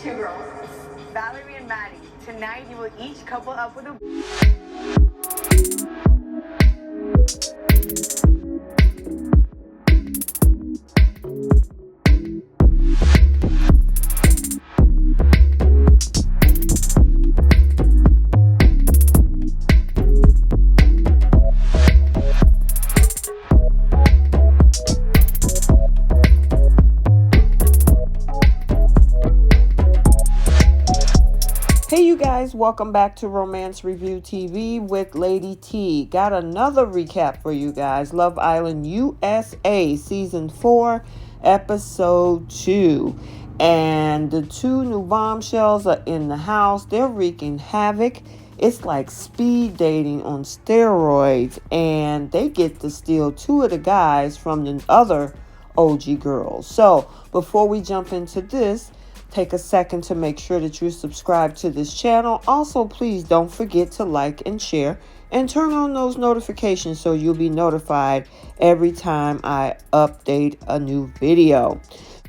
two girls, Valerie and Maddie. Tonight, you will each couple up with a... Hey you guys, welcome back to Romance Review TV with Lady T. Got another recap for you guys. Love Island USA Season 4, Episode 2. And the two new bombshells are in the house. They're wreaking havoc. It's like speed dating on steroids. And they get to steal two of the guys from the other OG girls. So, before we jump into this, take a second to make sure that you subscribe to this channel. Also, please don't forget to like and share and turn on those notifications so you'll be notified every time I update a new video.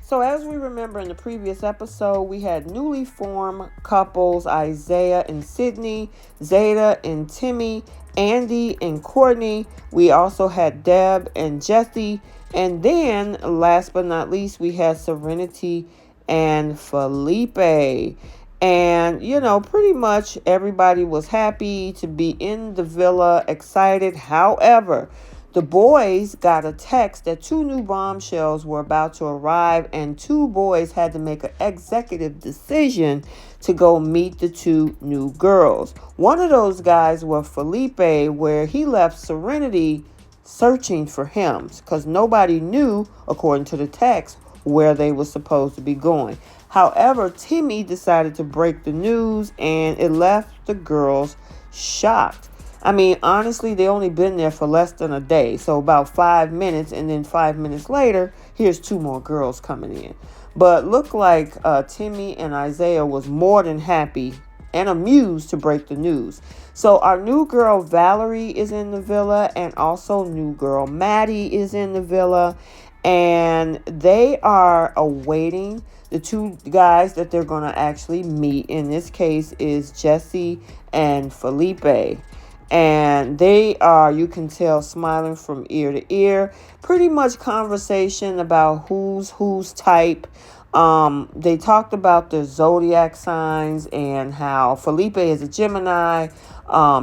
So as we remember in the previous episode, we had newly formed couples Isaiah and Sydney, Zeta and Timmy, Andy and Courtney. We also had Deb and Jesse. And then, last but not least, we had Serenity and Felipe. And, you know, pretty much everybody was happy to be in the villa, excited. However, the boys got a text that two new bombshells were about to arrive, and two boys had to make an executive decision to go meet the two new girls. One of those guys was Felipe, where he left Serenity searching for him because nobody knew, according to the text, where they were supposed to be going. However, Timmy decided to break the news, and it left the girls shocked. I mean, honestly, they only been there for less than a day, so about 5 minutes, and then 5 minutes later, here's two more girls coming in. But looked like Timmy and Isaiah was more than happy and amused to break the news. So our new girl Valerie is in the villa, and also new girl Maddie is in the villa. And they are awaiting the two guys that they're going to actually meet. In this case is Jesse and Felipe. And they are, you can tell, smiling from ear to ear. Pretty much conversation about who's type. They talked about the zodiac signs and how Felipe is a Gemini.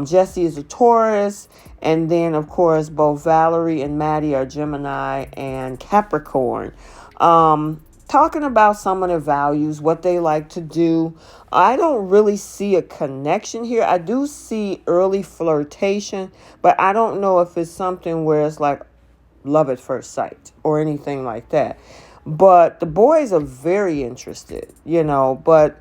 Jesse is a Taurus. And then, of course, both Valerie and Maddie are Gemini and Capricorn. Talking about some of their values, what they like to do. I don't really see a connection here. I do see early flirtation, but I don't know if it's something where it's like love at first sight or anything like that. But the boys are very interested, you know, but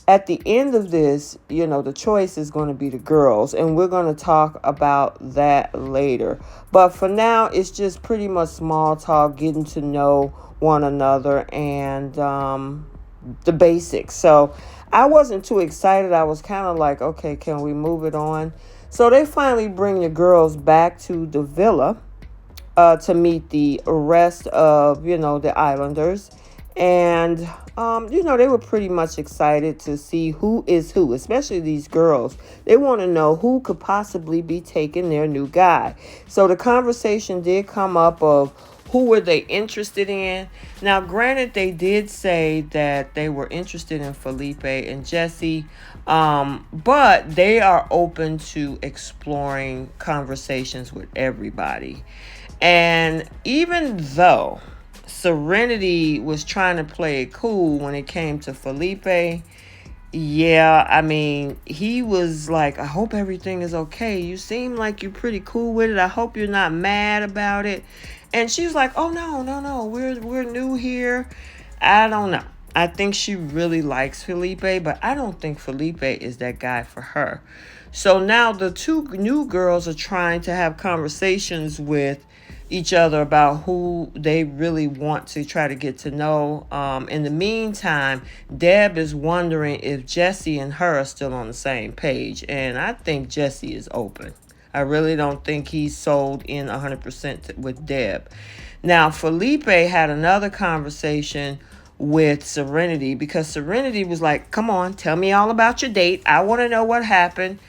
at the end of this, you know, the choice is going to be the girls, and we're going to talk about that later. But for now, it's just pretty much small talk, getting to know one another, and the basics. So I wasn't too excited. I was kind of like, okay, can we move it on? So they finally bring the girls back to the villa to meet the rest of, you know, the Islanders. And, you know, they were pretty much excited to see who is who, especially these girls. They want to know who could possibly be taking their new guy. So the conversation did come up of who were they interested in. Now, granted, they did say that they were interested in Felipe and Jesse, but they are open to exploring conversations with everybody. And even though Serenity was trying to play it cool when it came to Felipe, yeah, I mean, he was like, I hope everything is okay. You seem like you're pretty cool with it. I hope you're not mad about it. And she's like, oh, no. We're new here. I don't know. I think she really likes Felipe, but I don't think Felipe is that guy for her. So now the two new girls are trying to have conversations with each other about who they really want to try to get to know. In the meantime, Deb is wondering if Jesse and her are still on the same page. And I think Jesse is open. I really don't think he's sold in 100% with Deb. Now, Felipe had another conversation with Serenity, because Serenity was like, come on, tell me all about your date. I want to know what happened.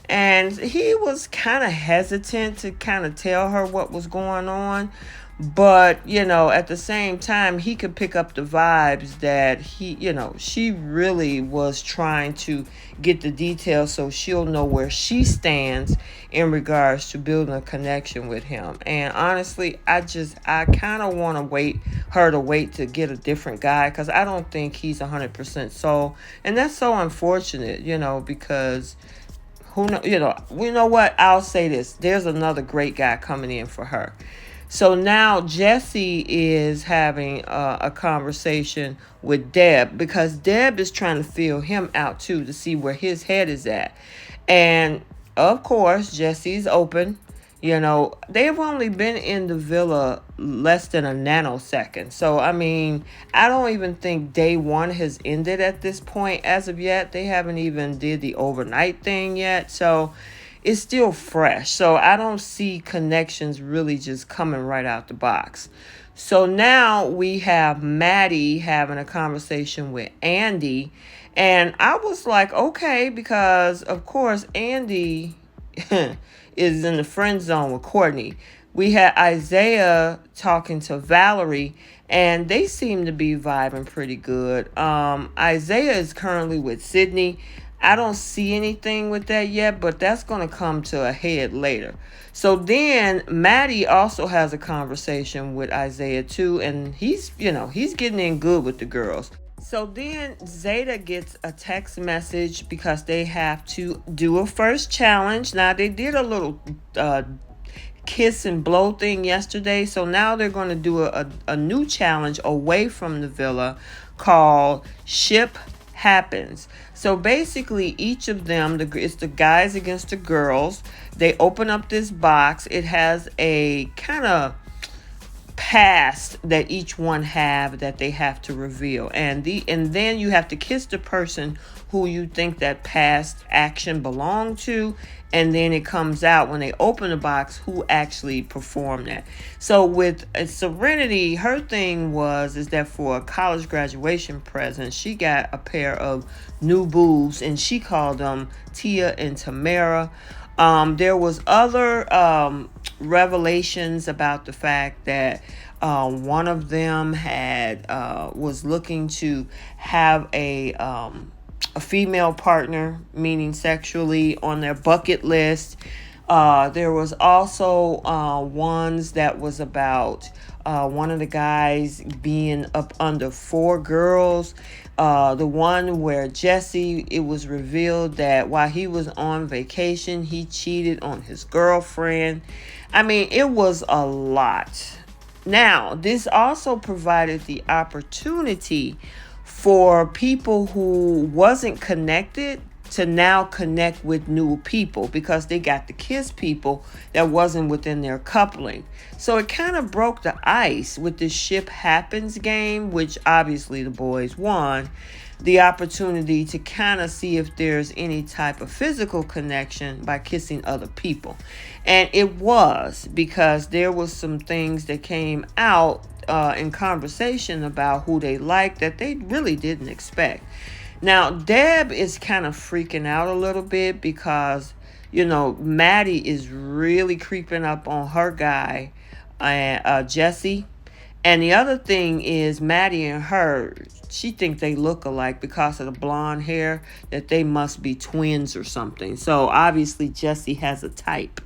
And he was kind of hesitant to kind of tell her what was going on. But, at the same time, he could pick up the vibes that she really was trying to get the details so she'll know where she stands in regards to building a connection with him. And honestly, I kind of want to wait to get a different guy, because I don't think he's 100% sold. And that's so unfortunate, because who know, you know what? I'll say this. There's another great guy coming in for her. So now Jesse is having a conversation with Deb, because Deb is trying to feel him out too, to see where his head is at. And of course, Jesse's open. They've only been in the villa less than a nanosecond. So, I mean, I don't even think day one has ended at this point as of yet. They haven't even did the overnight thing yet. So it's still fresh. So I don't see connections really just coming right out the box. So now we have Maddie having a conversation with Andy. And I was like, okay, because of course Andy is in the friend zone with Courtney. We had Isaiah talking to Valerie, and they seem to be vibing pretty good. Isaiah is currently with Sydney. I don't see anything with that yet, but that's going to come to a head later. So then Maddie also has a conversation with Isaiah too, and he's getting in good with the girls. So then Zeta gets a text message because they have to do a first challenge. Now, they did a little kiss and blow thing yesterday. So now they're going to do a new challenge away from the villa called Ship Happens. So basically, each of them, it's the guys against the girls. They open up this box. It has a kind of past that each one have that they have to reveal, and then you have to kiss the person who you think that past action belonged to, and then it comes out when they open the box who actually performed that. So with Serenity, her thing is that for a college graduation present, she got a pair of new boobs, and she called them Tia and Tamara. There was other revelations about the fact that one of them was looking to have a female partner, meaning sexually, on their bucket list. There was also ones that was about one of the guys being up under 4 girls. The one where Jesse, it was revealed that while he was on vacation, he cheated on his girlfriend. I mean, it was a lot. Now, this also provided the opportunity for people who wasn't connected to now connect with new people, because they got to kiss people that wasn't within their coupling. So it kind of broke the ice with this Ship Happens game, which obviously the boys won. The opportunity to kind of see if there's any type of physical connection by kissing other people. And it was, because there was some things that came out in conversation about who they liked that they really didn't expect. Now, Deb is kind of freaking out a little bit because, Maddie is really creeping up on her guy, Jesse. And the other thing is, Maddie and her, she thinks they look alike because of the blonde hair, that they must be twins or something. So obviously Jesse has a type.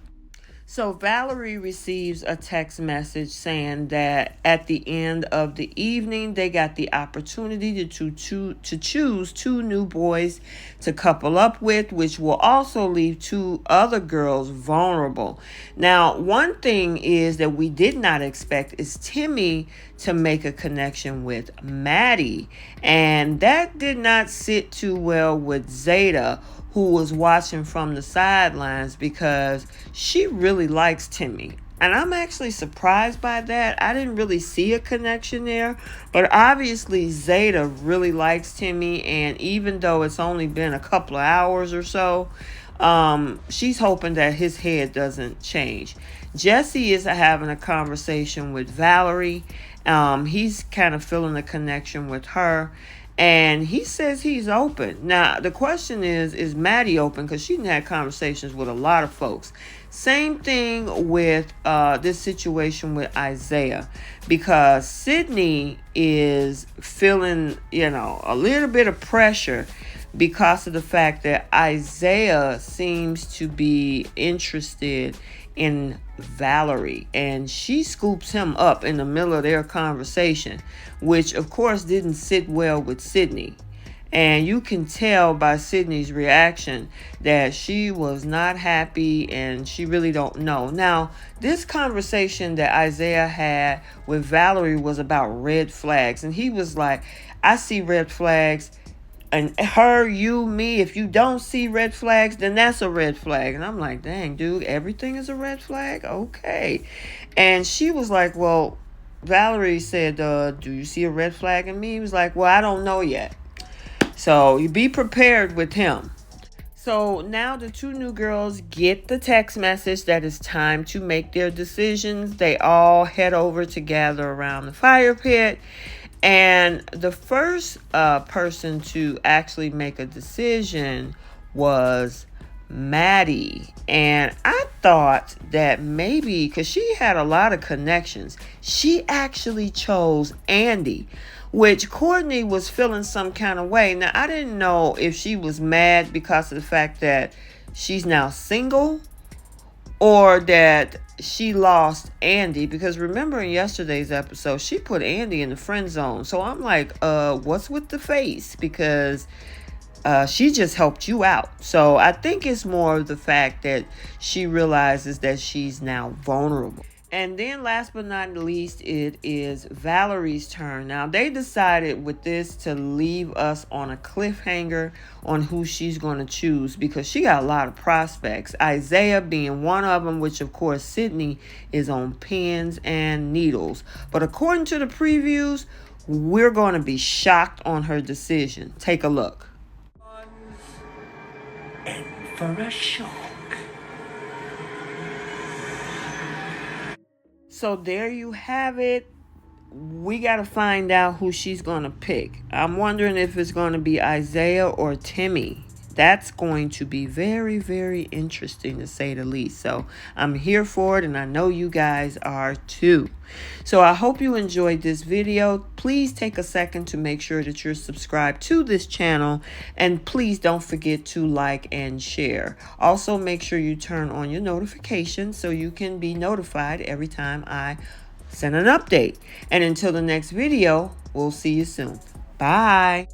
So Valerie receives a text message saying that at the end of the evening, they got the opportunity to choose 2 new boys to couple up with, which will also leave 2 other girls vulnerable. Now, one thing is that we did not expect is Timmy to make a connection with Maddie. And that did not sit too well with Zeta, who was watching from the sidelines, because she really likes Timmy. And I'm actually surprised by that. I didn't really see a connection there. But obviously Zeta really likes Timmy. And even though it's only been a couple of hours or so, she's hoping that his head doesn't change. Jesse is having a conversation with Valerie. He's kind of feeling a connection with her. And he says he's open. Now, the question is Maddie open? Because she had conversations with a lot of folks. Same thing with this situation with Isaiah. Because Sydney is feeling, a little bit of pressure because of the fact that Isaiah seems to be interested in Valerie, and she scoops him up in the middle of their conversation, which of course didn't sit well with Sydney. And you can tell by Sydney's reaction that she was not happy and she really don't know. Now, this conversation that Isaiah had with Valerie was about red flags, and he was like, I see red flags. And her, you, me, if you don't see red flags, then that's a red flag. And I'm like, dang, dude, everything is a red flag? Okay. And she was like, well, Valerie said, do you see a red flag in me? He was like, well, I don't know yet. So you be prepared with him. So now the two new girls get the text message that it's time to make their decisions. They all head over to gather around the fire pit. And the first person to actually make a decision was Maddie. And I thought that maybe, because she had a lot of connections, she actually chose Andy, which Courtney was feeling some kind of way. Now, I didn't know if she was mad because of the fact that she's now single, or that she lost Andy, because remember in yesterday's episode, she put Andy in the friend zone. So I'm like, what's with the face? Because she just helped you out. So I think it's more of the fact that she realizes that she's now vulnerable. And then last but not least, it is Valerie's turn. Now, they decided with this to leave us on a cliffhanger on who she's going to choose, because she got a lot of prospects. Isaiah being one of them, which of course Sydney is on pins and needles. But according to the previews, we're going to be shocked on her decision. Take a look. In for a shock. So there you have it. We got to find out who she's going to pick. I'm wondering if it's going to be Isaiah or Timmy. That's going to be very, very interesting, to say the least. So I'm here for it, and I know you guys are too. So I hope you enjoyed this video. Please take a second to make sure that you're subscribed to this channel, and please don't forget to like and share. Also, make sure you turn on your notifications so you can be notified every time I send an update. And until the next video, we'll see you soon. Bye.